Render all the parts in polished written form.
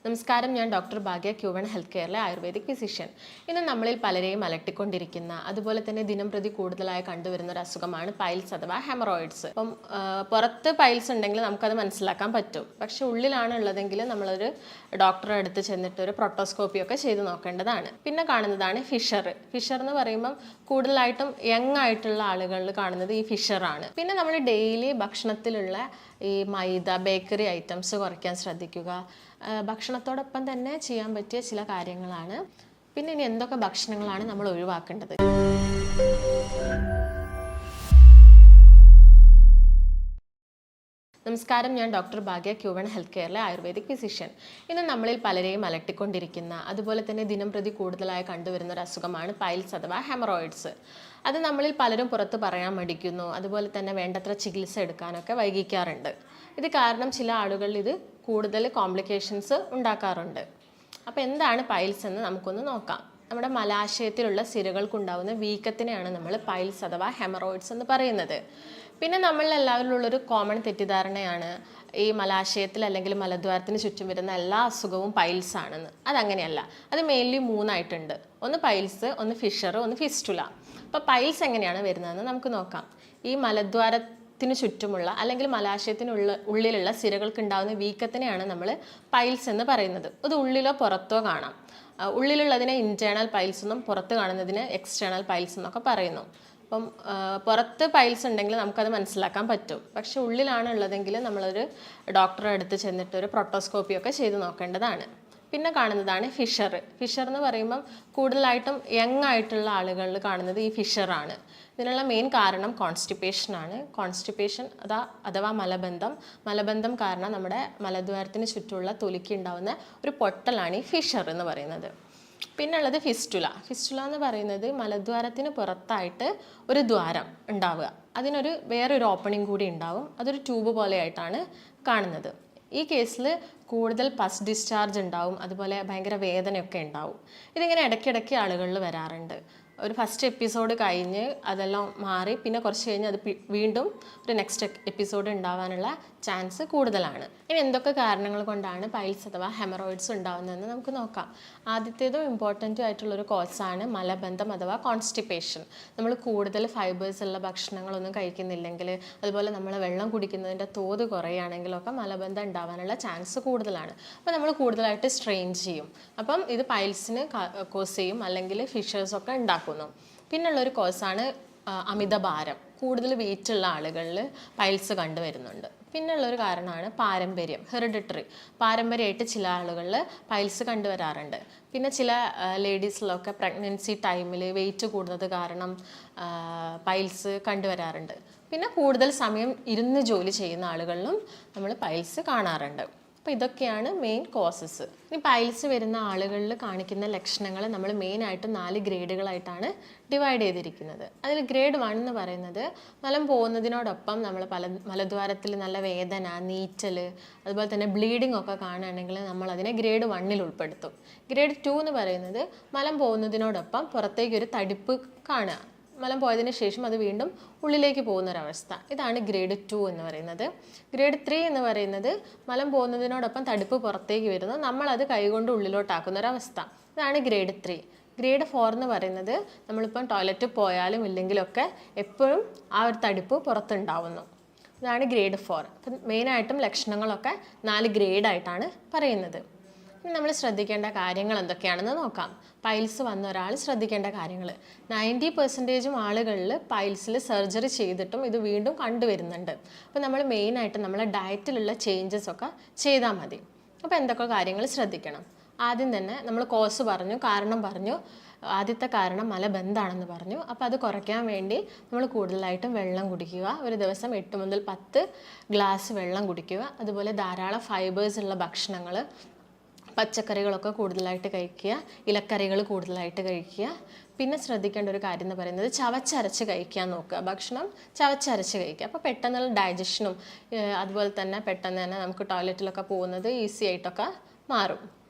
നമസ്കാരം, ഞാൻ ഡോക്ടർ ഭാഗ്യ, ക്യൂവൺ health കെയറിലെ ayurvedic physician. ഇന്ന് നമ്മളിൽ പലരെയും അലട്ടിക്കൊണ്ടിരിക്കുന്ന, അതുപോലെ തന്നെ ദിനം പ്രതി കൂടുതലായി കണ്ടുവരുന്ന ഒരു അസുഖമാണ് പൈൽസ് അഥവാ ഹെമറോയിഡ്സ്. അപ്പം പുറത്ത് പൈൽസ് ഉണ്ടെങ്കിൽ നമുക്കത് മനസ്സിലാക്കാൻ പറ്റും. പക്ഷെ ഉള്ളിലാണ് ഉള്ളതെങ്കിൽ നമ്മളൊരു ഡോക്ടറെ അടുത്ത് ചെന്നിട്ട് ഒരു പ്രൊട്ടോസ്കോപ്പി ഒക്കെ ചെയ്ത് നോക്കേണ്ടതാണ്. പിന്നെ കാണുന്നതാണ് ഫിഷർ. ഫിഷർ എന്ന് പറയുമ്പം കൂടുതലായിട്ടും യങ് ആയിട്ടുള്ള ആളുകളിൽ കാണുന്നത് ഈ ഫിഷറാണ്. പിന്നെ നമ്മൾ ഡെയിലി ഭക്ഷണത്തിലുള്ള ഈ മൈദ, ബേക്കറി ഐറ്റംസ് കുറയ്ക്കാൻ ശ്രദ്ധിക്കുക. ഭക്ഷണത്തോടൊപ്പം തന്നെ ചെയ്യാൻ പറ്റിയ ചില കാര്യങ്ങളാണ്. പിന്നെ ഇനി എന്തൊക്കെ ഭക്ഷണങ്ങളാണ് നമ്മൾ ഒഴിവാക്കേണ്ടത്? നമസ്കാരം, ഞാൻ ഡോക്ടർ ഭാഗ്യ, ക്യൂവൺ ഹെൽത്ത് കെയറിലെ ആയുർവേദിക് ഫിസിഷ്യൻ. ഇന്ന് നമ്മളിൽ പലരെയും അലട്ടിക്കൊണ്ടിരിക്കുന്ന, അതുപോലെ തന്നെ ദിനം പ്രതി കൂടുതലായി കണ്ടുവരുന്ന ഒരു അസുഖമാണ് പൈൽസ് അഥവാ ഹെമറോയിഡ്സ്. അത് നമ്മളിൽ പലരും പുറത്ത് പറയാൻ മടിക്കുന്നു, അതുപോലെ തന്നെ വേണ്ടത്ര ചികിത്സ എടുക്കാനൊക്കെ വൈകിക്കാറുണ്ട്. ഇത് കാരണം ചില ആളുകളിൽ ഇത് കൂടുതൽ കോംപ്ലിക്കേഷൻസ് ഉണ്ടാക്കാറുണ്ട്. അപ്പോൾ എന്താണ് പൈൽസ് എന്ന് നമുക്കൊന്ന് നോക്കാം. നമ്മുടെ മലാശയത്തിലുള്ള സിരകൾക്കുണ്ടാവുന്ന വീക്കത്തിനെയാണ് നമ്മൾ പൈൽസ് അഥവാ ഹെമറോയിഡ്സ് എന്ന് പറയുന്നത്. പിന്നെ നമ്മളെല്ലാവരിലുള്ളൊരു കോമൺ തെറ്റിദ്ധാരണയാണ് ഈ മലാശയത്തിൽ അല്ലെങ്കിൽ മലദ്വാരത്തിന് ചുറ്റും വരുന്ന എല്ലാ അസുഖവും പൈൽസ് ആണെന്ന്. അതങ്ങനെയല്ല. അത് മെയിൻലി മൂന്നായിട്ടുണ്ട്. ഒന്ന് പൈൽസ്, ഒന്ന് ഫിഷർ, ഒന്ന് ഫിസ്റ്റുല. അപ്പോൾ പൈൽസ് എങ്ങനെയാണ് വരുന്നതെന്ന് നമുക്ക് നോക്കാം. ഈ മലദ്വാരത്തിന് ചുറ്റുമുള്ള അല്ലെങ്കിൽ ഉള്ളിലുള്ള സിരകൾക്കുണ്ടാകുന്ന വീക്കത്തിനെയാണ് നമ്മൾ പൈൽസ് എന്ന് പറയുന്നത്. അത് ഉള്ളിലോ പുറത്തോ കാണാം. ഉള്ളിലുള്ളതിനെ ഇൻറ്റേർണൽ പൈൽസ് എന്നും പുറത്ത് കാണുന്നതിന് എക്സ്റ്റേണൽ പൈൽസ് എന്നൊക്കെ പറയുന്നു. അപ്പം പുറത്ത് പൈൽസ് ഉണ്ടെങ്കിൽ നമുക്കത് മനസ്സിലാക്കാൻ പറ്റും. പക്ഷെ ഉള്ളിലാണ് ഉള്ളതെങ്കിൽ നമ്മളൊരു ഡോക്ടറെ അടുത്ത് ചെന്നിട്ട് ഒരു പ്രൊട്ടോസ്കോപ്പി ഒക്കെ ചെയ്ത് നോക്കേണ്ടതാണ്. പിന്നെ കാണുന്നതാണ് ഫിഷർ. ഫിഷർ എന്ന് പറയുമ്പം കൂടുതലായിട്ടും യങ് ആയിട്ടുള്ള ആളുകളിൽ കാണുന്നത് ഈ ഫിഷറാണ്. ഇതിനുള്ള മെയിൻ കാരണം കോൺസ്റ്റിപ്പേഷനാണ്. കോൺസ്റ്റിപ്പേഷൻ അഥവാ മലബന്ധം കാരണം നമ്മുടെ മലദ്വാരത്തിന് ചുറ്റുമുള്ള തൊലിക്ക് ഉണ്ടാവുന്ന ഒരു പൊട്ടലാണ് ഈ ഫിഷർ എന്ന് പറയുന്നത്. പിന്നെ ഉള്ളത് ഫിസ്റ്റുല. ഫിസ്റ്റുല എന്ന് പറയുന്നത് മലദ്വാരത്തിന് പുറത്തായിട്ട് ഒരു ദ്വാരം ഉണ്ടാവുക. വേറൊരു ഓപ്പണിംഗ് കൂടി ഉണ്ടാവും. അതൊരു ട്യൂബ് പോലെയായിട്ടാണ് കാണുന്നത്. ഈ കേസിൽ കൂടുതൽ പസ് ഡിസ്ചാർജ് ഉണ്ടാവും, അതുപോലെ ഭയങ്കര വേദനയൊക്കെ ഉണ്ടാവും. ഇതിങ്ങനെ ഇടയ്ക്കിടയ്ക്ക് ആളുകളിൽ വരാറുണ്ട്. ഒരു ഫസ്റ്റ് എപ്പിസോഡ് കഴിഞ്ഞ് അതെല്ലാം മാറി പിന്നെ കുറച്ച് കഴിഞ്ഞ് അത് വീണ്ടും ഒരു നെക്സ്റ്റ് എപ്പിസോഡ് ഉണ്ടാവാനുള്ള ചാൻസ് കൂടുതലാണ്. ഇനി എന്തൊക്കെ കാരണങ്ങൾ കൊണ്ടാണ് പൈൽസ് അഥവാ ഹെമറോയിഡ്സ് ഉണ്ടാകുന്നതെന്ന് നമുക്ക് നോക്കാം. ആദ്യത്തേതും ഇമ്പോർട്ടൻ്റ് ആയിട്ടുള്ളൊരു കോസാണ് മലബന്ധം അഥവാ കോൺസ്റ്റിപ്പേഷൻ. നമ്മൾ കൂടുതൽ ഫൈബേഴ്സ് ഉള്ള ഭക്ഷണങ്ങളൊന്നും കഴിക്കുന്നില്ലെങ്കിൽ, അതുപോലെ നമ്മൾ വെള്ളം കുടിക്കുന്നതിൻ്റെ തോത് കുറയുകയാണെങ്കിലൊക്കെ മലബന്ധം ഉണ്ടാവാനുള്ള ചാൻസ് കൂടുതലാണ്. അപ്പോൾ നമ്മൾ കൂടുതലായിട്ട് സ്ട്രെയിൻ ചെയ്യും. അപ്പം ഇത് പൈൽസിന് കോസ് ചെയ്യും, അല്ലെങ്കിൽ ഫിഷേഴ്സൊക്കെ ഉണ്ടാക്കുന്നു. പിന്നുള്ളൊരു കോസാണ് അമിതഭാരം. കൂടുതൽ വെയിറ്റ് ഉള്ള ആളുകളിൽ പൈൽസ് കണ്ടുവരുന്നുണ്ട്. പിന്നുള്ളൊരു കാരണമാണ് ഹെറിഡിറ്ററി. പാരമ്പര്യമായിട്ട് ചില ആളുകളിൽ പൈൽസ് കണ്ടുവരാറുണ്ട്. പിന്നെ ചില ലേഡീസിലൊക്കെ പ്രഗ്നൻസി ടൈമിൽ വെയിറ്റ് കൂടുന്നത് കാരണം പൈൽസ് കണ്ടുവരാറുണ്ട്. പിന്നെ കൂടുതൽ സമയം ഇരുന്ന് ജോലി ചെയ്യുന്ന ആളുകളിലും നമ്മൾ പൈൽസ് കാണാറുണ്ട്. അപ്പോൾ ഇതൊക്കെയാണ് മെയിൻ കോസസ്. ഇനി പൈൽസ് വരുന്ന ആളുകളിൽ കാണിക്കുന്ന ലക്ഷണങ്ങൾ നമ്മൾ മെയിനായിട്ട് 4 ഗ്രേഡുകളായിട്ടാണ് ഡിവൈഡ് ചെയ്തിരിക്കുന്നത്. അതിൽ ഗ്രേഡ് 1 എന്ന് പറയുന്നത് മലം പോകുന്നതിനോടൊപ്പം നമ്മൾ മലദ്വാരത്തിൽ നല്ല വേദന, നീറ്റൽ, അതുപോലെ തന്നെ ബ്ലീഡിംഗ് ഒക്കെ കാണുകയാണെങ്കിൽ നമ്മൾ അതിനെ ഗ്രേഡ് 1 ഉൾപ്പെടുത്തും. ഗ്രേഡ് 2 എന്ന് പറയുന്നത് മലം പോകുന്നതിനോടൊപ്പം പുറത്തേക്കൊരു തടിപ്പ് കാണുക. മലം പോയതിന് ശേഷം അത് വീണ്ടും ഉള്ളിലേക്ക് പോകുന്നൊരവസ്ഥ. ഇതാണ് ഗ്രേഡ് 2 എന്ന് പറയുന്നത്. ഗ്രേഡ് 3 എന്ന് പറയുന്നത് മലം പോകുന്നതിനോടൊപ്പം തടിപ്പ് പുറത്തേക്ക് വരുന്നു, നമ്മളത് കൈകൊണ്ട് ഉള്ളിലോട്ടാക്കുന്നൊരവസ്ഥ. ഇതാണ് ഗ്രേഡ് 3. ഗ്രേഡ് 4 എന്ന് പറയുന്നത് നമ്മളിപ്പം ടോയ്ലറ്റിൽ പോയാലും ഇല്ലെങ്കിലൊക്കെ എപ്പോഴും ആ ഒരു തടിപ്പ് പുറത്തുണ്ടാവുന്നു. ഇതാണ് ഗ്രേഡ് 4. അപ്പം മെയിനായിട്ടും ലക്ഷണങ്ങളൊക്കെ 4 ഗ്രേഡായിട്ടാണ് പറയുന്നത്. ഇനി നമ്മൾ ശ്രദ്ധിക്കേണ്ട കാര്യങ്ങൾ എന്തൊക്കെയാണെന്ന് നോക്കാം. പൈൽസ് വന്ന ഒരാൾ ശ്രദ്ധിക്കേണ്ട കാര്യങ്ങൾ. 90% ആളുകളിൽ പൈൽസിൽ സർജറി ചെയ്തിട്ടും ഇത് വീണ്ടും കണ്ടുവരുന്നുണ്ട്. അപ്പോൾ നമ്മൾ മെയിനായിട്ട് നമ്മളെ ഡയറ്റിലുള്ള ചേഞ്ചസ് ഒക്കെ ചെയ്താൽ മതി. അപ്പോൾ എന്തൊക്കെ കാര്യങ്ങൾ ശ്രദ്ധിക്കണം? ആദ്യം തന്നെ നമ്മൾ കോസ് പറഞ്ഞു, കാരണം പറഞ്ഞു. ആദ്യത്തെ കാരണം മലബന്ധമാണെന്ന് പറഞ്ഞു. അപ്പോൾ അത് കുറയ്ക്കാൻ വേണ്ടി നമ്മൾ കൂടുതലായിട്ടും വെള്ളം കുടിക്കുക. ഒരു ദിവസം 8 മുതൽ 10 ഗ്ലാസ് വെള്ളം കുടിക്കുക. അതുപോലെ ധാരാളം ഫൈബേഴ്സ് ഉള്ള ഭക്ഷണങ്ങൾ, പച്ചക്കറികളൊക്കെ കൂടുതലായിട്ട് കഴിക്കുക, ഇലക്കറികൾ കൂടുതലായിട്ട് കഴിക്കുക. പിന്നെ ശ്രദ്ധിക്കേണ്ട ഒരു കാര്യം എന്ന് പറയുന്നത് ചവച്ചരച്ച് കഴിക്കാൻ നോക്കുക. ഭക്ഷണം ചവച്ചരച്ച് കഴിക്കുക. അപ്പോൾ പെട്ടെന്നുള്ള ഡൈജഷനും അതുപോലെ തന്നെ പെട്ടെന്ന് തന്നെ നമുക്ക് ടോയ്ലറ്റിലൊക്കെ പോകുന്നത് ഈസി ആയിട്ടൊക്കെ മാറും.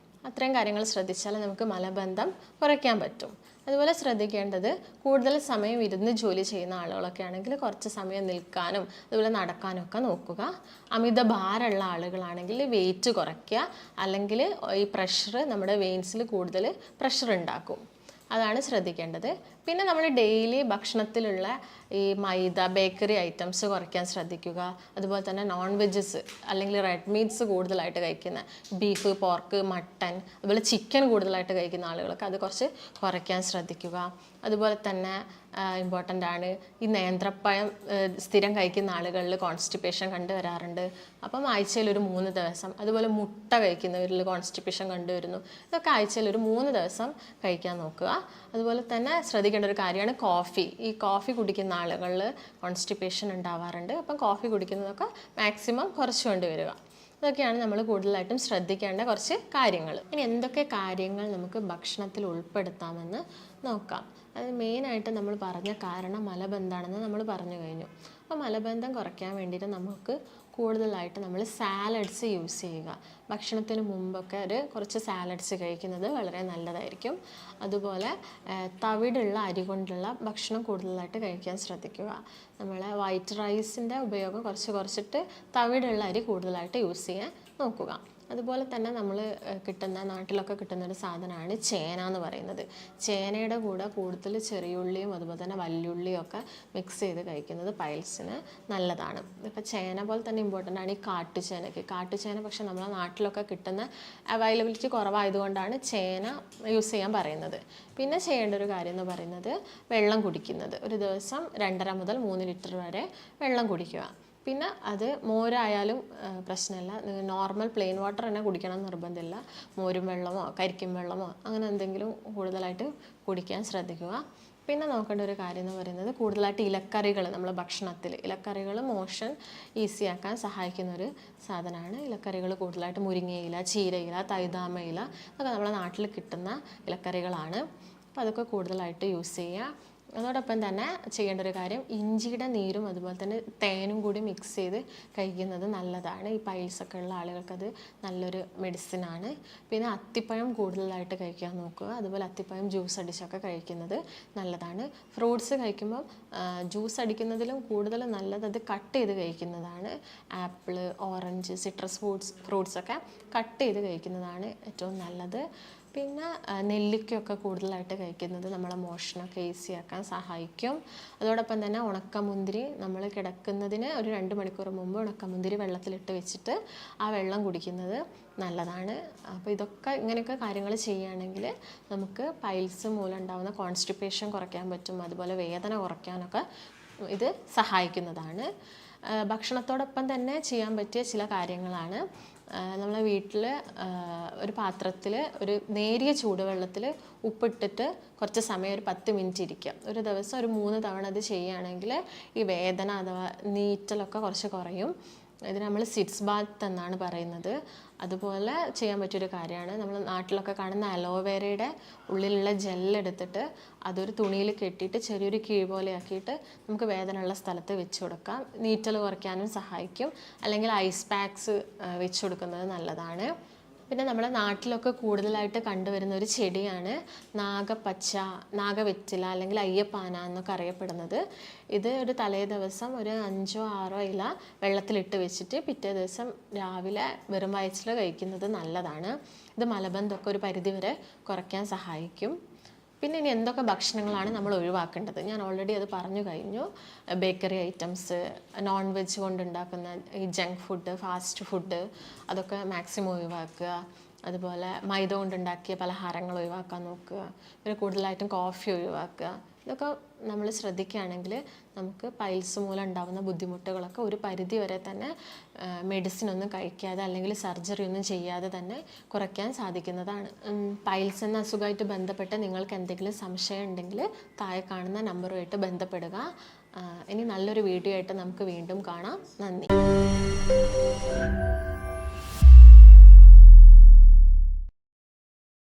അത്രയും കാര്യങ്ങൾ ശ്രദ്ധിച്ചാൽ നമുക്ക് മലബന്ധം കുറയ്ക്കാൻ പറ്റും. അതുപോലെ ശ്രദ്ധിക്കേണ്ടത് കൂടുതൽ സമയം ഇരുന്ന് ജോലി ചെയ്യുന്ന ആളുകളൊക്കെ ആണെങ്കിൽ കുറച്ച് സമയം നിൽക്കാനും അതുപോലെ നടക്കാനും ഒക്കെ നോക്കുക. അമിത ഭാരമുള്ള ആളുകളാണെങ്കിൽ വെയിറ്റ് കുറയ്ക്കുക, അല്ലെങ്കിൽ ഈ പ്രഷർ നമ്മുടെ വെയിൻസിൽ കൂടുതൽ പ്രഷർ ഉണ്ടാക്കും. അതാണ് ശ്രദ്ധിക്കേണ്ടത്. പിന്നെ നമ്മൾ ഡെയിലി ഭക്ഷണത്തിലുള്ള ഈ മൈദ ബേക്കറി ഐറ്റംസ് കുറയ്ക്കാൻ ശ്രദ്ധിക്കുക. അതുപോലെ തന്നെ നോൺ വെജസ് അല്ലെങ്കിൽ റെഡ് മീറ്റ്സ് കൂടുതലായിട്ട് കഴിക്കുന്ന ബീഫ്, പോർക്ക്, മട്ടൻ, അതുപോലെ ചിക്കൻ കൂടുതലായിട്ട് കഴിക്കുന്ന ആളുകളൊക്കെ അത് കുറച്ച് കുറയ്ക്കാൻ ശ്രദ്ധിക്കുക. അതുപോലെ തന്നെ ഇമ്പോർട്ടൻ്റ് ആണ് ഈ നേന്ത്രപ്പഴം സ്ഥിരം കഴിക്കുന്ന ആളുകളിൽ കോൺസ്റ്റിപ്പേഷൻ കണ്ടുവരാറുണ്ട്. അപ്പം ആഴ്ചയിൽ ഒരു 3 ദിവസം, അതുപോലെ മുട്ട കഴിക്കുന്നവരിൽ കോൺസ്റ്റിപ്പേഷൻ കണ്ടുവരുന്നു. ഇതൊക്കെ ആഴ്ചയിൽ ഒരു 3 ദിവസം കഴിക്കാൻ നോക്കുക. അതുപോലെ തന്നെ ശ്രദ്ധിക്കേണ്ട ഒരു കാര്യമാണ് കോഫി. ഈ കോഫി കുടിക്കുന്ന ആളുകളിൽ കോൺസ്റ്റിപ്പേഷൻ ഉണ്ടാവാറുണ്ട്. അപ്പം കോഫി കുടിക്കുന്നതൊക്കെ മാക്സിമം കുറച്ച് കൊണ്ടുവരിക. ഇതൊക്കെയാണ് നമ്മൾ കൂടുതലായിട്ടും ശ്രദ്ധിക്കേണ്ട കുറച്ച് കാര്യങ്ങൾ. ഇനി എന്തൊക്കെ കാര്യങ്ങൾ നമുക്ക് ഭക്ഷണത്തിൽ ഉൾപ്പെടുത്താമെന്ന് നോക്കാം. അത് മെയിനായിട്ട് നമ്മൾ പറഞ്ഞ കാരണം മലബന്ധമാണെന്ന് നമ്മൾ പറഞ്ഞു കഴിഞ്ഞു. അപ്പോൾ മലബന്ധം കുറയ്ക്കാൻ വേണ്ടിയിട്ട് നമുക്ക് കൂടുതലായിട്ട് നമ്മൾ സാലഡ്സ് യൂസ് ചെയ്യുക. ഭക്ഷണത്തിന് മുമ്പൊക്കെ കുറച്ച് സാലഡ്സ് കഴിക്കുന്നത് വളരെ നല്ലതായിരിക്കും. അതുപോലെ തവിടുള്ള അരി കൊണ്ടുള്ള ഭക്ഷണം കൂടുതലായിട്ട് കഴിക്കാൻ ശ്രദ്ധിക്കുക. നമ്മളെ വൈറ്റ് റൈസിൻ്റെ ഉപയോഗം കുറച്ചിട്ട് തവിടുള്ള അരി കൂടുതലായിട്ട് യൂസ് ചെയ്യാൻ നോക്കുക. അതുപോലെ തന്നെ നമ്മൾ നാട്ടിലൊക്കെ കിട്ടുന്നൊരു സാധനമാണ് ചേന എന്ന് പറയുന്നത്. ചേനയുടെ കൂടെ കൂടുതൽ ചെറിയുള്ളിയും അതുപോലെ തന്നെ വല്യുള്ളിയും ഒക്കെ മിക്സ് ചെയ്ത് കഴിക്കുന്നത് പൈൽസിന് നല്ലതാണ്. ഇപ്പോൾ ചേന പോലെ തന്നെ ഇമ്പോർട്ടൻ്റ് ആണ് ഈ കാട്ടുചേന. പക്ഷേ നമ്മളെ നാട്ടിലൊക്കെ കിട്ടുന്ന അവൈലബിലിറ്റി കുറവായതുകൊണ്ടാണ് ചേന യൂസ് ചെയ്യാൻ പറയുന്നത്. പിന്നെ ചെയ്യേണ്ട ഒരു കാര്യം എന്ന് പറയുന്നത് വെള്ളം കുടിക്കുന്നത്. ഒരു ദിവസം 2.5 മുതൽ 3 ലിറ്റർ വരെ വെള്ളം കുടിക്കുക. പിന്നെ അത് മോരായാലും പ്രശ്നമില്ല, നോർമൽ പ്ലെയിൻ വാട്ടർ തന്നെ കുടിക്കണം എന്ന് നിർബന്ധമില്ല. മോരും വെള്ളമോ കരിക്കും വെള്ളമോ അങ്ങനെ എന്തെങ്കിലും കൂടുതലായിട്ട് കുടിക്കാൻ ശ്രദ്ധിക്കുക. പിന്നെ നോക്കേണ്ട ഒരു കാര്യം എന്ന് പറയുന്നത് കൂടുതലായിട്ട് ഇലക്കറികൾ നമ്മുടെ ഇലക്കറികൾ മോഷൻ ഈസി ആക്കാൻ സഹായിക്കുന്ന ഒരു സാധനമാണ്. ഇലക്കറികൾ കൂടുതലായിട്ട് മുരിങ്ങയില, ചീരയില, തൈതാമയില അതൊക്കെ നമ്മുടെ നാട്ടിൽ കിട്ടുന്ന ഇലക്കറികളാണ്. അപ്പോൾ അതൊക്കെ കൂടുതലായിട്ട് യൂസ് ചെയ്യുക. അതോടൊപ്പം തന്നെ ചെയ്യേണ്ട ഒരു കാര്യം ഇഞ്ചിയുടെ നീരും അതുപോലെ തന്നെ തേനും കൂടി മിക്സ് ചെയ്ത് കഴിക്കുന്നത് നല്ലതാണ്. ഈ പൈൽസൊക്കെ ഉള്ള ആളുകൾക്കത് നല്ലൊരു മെഡിസിനാണ്. പിന്നെ അത്തിപ്പഴം കൂടുതലായിട്ട് കഴിക്കാൻ നോക്കുക. അതുപോലെ അത്തിപ്പഴം ജ്യൂസ് അടിച്ചൊക്കെ കഴിക്കുന്നത് നല്ലതാണ്. ഫ്രൂട്ട്സ് കഴിക്കുമ്പോൾ ജ്യൂസ് അടിക്കുന്നതിലും കൂടുതൽ നല്ലത് അത് കട്ട് ചെയ്ത് കഴിക്കുന്നതാണ്. ആപ്പിൾ, ഓറഞ്ച്, സിട്രസ് ഫ്രൂട്ട്സൊക്കെ കട്ട് ചെയ്ത് കഴിക്കുന്നതാണ് ഏറ്റവും നല്ലത്. പിന്നെ നെല്ലിക്കയൊക്കെ കൂടുതലായിട്ട് കഴിക്കുന്നത് നമ്മളെ മോഷനൊക്കെ ഈസിയാക്കാൻ സഹായിക്കും. അതോടൊപ്പം തന്നെ ഉണക്കമുന്തിരി നമ്മൾ കിടക്കുന്നതിന് ഒരു 2 മണിക്കൂർ മുമ്പ് ഉണക്കമുന്തിരി വെള്ളത്തിലിട്ട് വെച്ചിട്ട് ആ വെള്ളം കുടിക്കുന്നത് നല്ലതാണ്. അപ്പോൾ ഇങ്ങനെയൊക്കെ കാര്യങ്ങൾ ചെയ്യുകയാണെങ്കിൽ നമുക്ക് പൈൽസ് മൂലം ഉണ്ടാകുന്ന കോൺസ്റ്റിപ്പേഷൻ കുറയ്ക്കാൻ പറ്റും. അതുപോലെ വേദന കുറയ്ക്കാനൊക്കെ ഇത് സഹായിക്കുന്നതാണ്. ഭക്ഷണത്തോടൊപ്പം തന്നെ ചെയ്യാൻ പറ്റിയ ചില കാര്യങ്ങളാണ് നമ്മളെ വീട്ടിൽ ഒരു പാത്രത്തിൽ ഒരു നേരിയ ചൂടുവെള്ളത്തിൽ ഉപ്പിട്ടിട്ട് കുറച്ച് സമയം ഒരു 10 മിനിറ്റ് ഇരിക്കുക. ഒരു ദിവസം ഒരു 3 തവണ അത് ചെയ്യുകയാണെങ്കിൽ ഈ വേദന അഥവാ നീറ്റലൊക്കെ കുറച്ച് കുറയും. ഇതിന് നമ്മൾ സിറ്റ്സ് ബാത്ത് എന്നാണ് പറയുന്നത്. അതുപോലെ ചെയ്യാൻ പറ്റിയൊരു കാര്യമാണ് നമ്മൾ നാട്ടിലൊക്കെ കാണുന്ന അലോവേരയുടെ ഉള്ളിലുള്ള ജെല്ലെടുത്തിട്ട് അതൊരു തുണിയിൽ കെട്ടിയിട്ട് ചെറിയൊരു കിഴി പോലെ ആക്കിയിട്ട് നമുക്ക് വേദനയുള്ള സ്ഥലത്ത് വെച്ച് കൊടുക്കാം. നീറ്റൽ കുറയ്ക്കാനും സഹായിക്കും. അല്ലെങ്കിൽ ഐസ് പാക്സ് വെച്ച് കൊടുക്കുന്നത് നല്ലതാണ്. പിന്നെ നമ്മുടെ നാട്ടിലൊക്കെ കൂടുതലായിട്ട് കണ്ടുവരുന്ന ഒരു ചെടിയാണ് നാഗവെറ്റില അല്ലെങ്കിൽ അയ്യപ്പാന എന്നൊക്കെ അറിയപ്പെടുന്നത്. ഇത് ഒരു തലേ ദിവസം ഒരു 5-6 ഇല വെള്ളത്തിലിട്ട് വെച്ചിട്ട് പിറ്റേ ദിവസം രാവിലെ വെറും വയറ്റിൽ കഴിക്കുന്നത് നല്ലതാണ്. ഇത് മലബന്ധമൊക്കെ ഒരു പരിധിവരെ കുറയ്ക്കാൻ സഹായിക്കും. പിന്നെ ഇനി എന്തൊക്കെ ഭക്ഷണങ്ങളാണ് നമ്മൾ ഒഴിവാക്കേണ്ടത്? ഞാൻ ഓൾറെഡി അത് പറഞ്ഞു കഴിഞ്ഞു. ബേക്കറി ഐറ്റംസ്, നോൺ വെജ് കൊണ്ടുണ്ടാക്കുന്ന ഈ ജങ്ക് ഫുഡ്, ഫാസ്റ്റ് ഫുഡ് അതൊക്കെ മാക്സിമം ഒഴിവാക്കുക. അതുപോലെ മൈദ കൊണ്ടുണ്ടാക്കിയ പലഹാരങ്ങൾ ഒഴിവാക്കാൻ നോക്കുക. പിന്നെ കൂടുതലായിട്ടും കോഫി ഒഴിവാക്കുക. ഇതൊക്കെ നമ്മൾ ശ്രദ്ധിക്കുകയാണെങ്കിൽ നമുക്ക് പൈൽസ് മൂലം ഉണ്ടാകുന്ന ബുദ്ധിമുട്ടുകളൊക്കെ ഒരു പരിധി വരെ തന്നെ മെഡിസിൻ ഒന്നും കഴിക്കാതെ അല്ലെങ്കിൽ സർജറി ഒന്നും ചെയ്യാതെ തന്നെ കുറയ്ക്കാൻ സാധിക്കുന്നതാണ്. പൈൽസ് എന്ന അസുഖമായിട്ട് ബന്ധപ്പെട്ട് നിങ്ങൾക്ക് എന്തെങ്കിലും സംശയം ഉണ്ടെങ്കിൽ താഴെ കാണുന്ന നമ്പറുമായിട്ട് ബന്ധപ്പെടുക. ഇനി നല്ലൊരു വീഡിയോ ആയിട്ട് നമുക്ക് വീണ്ടും കാണാം. നന്ദി.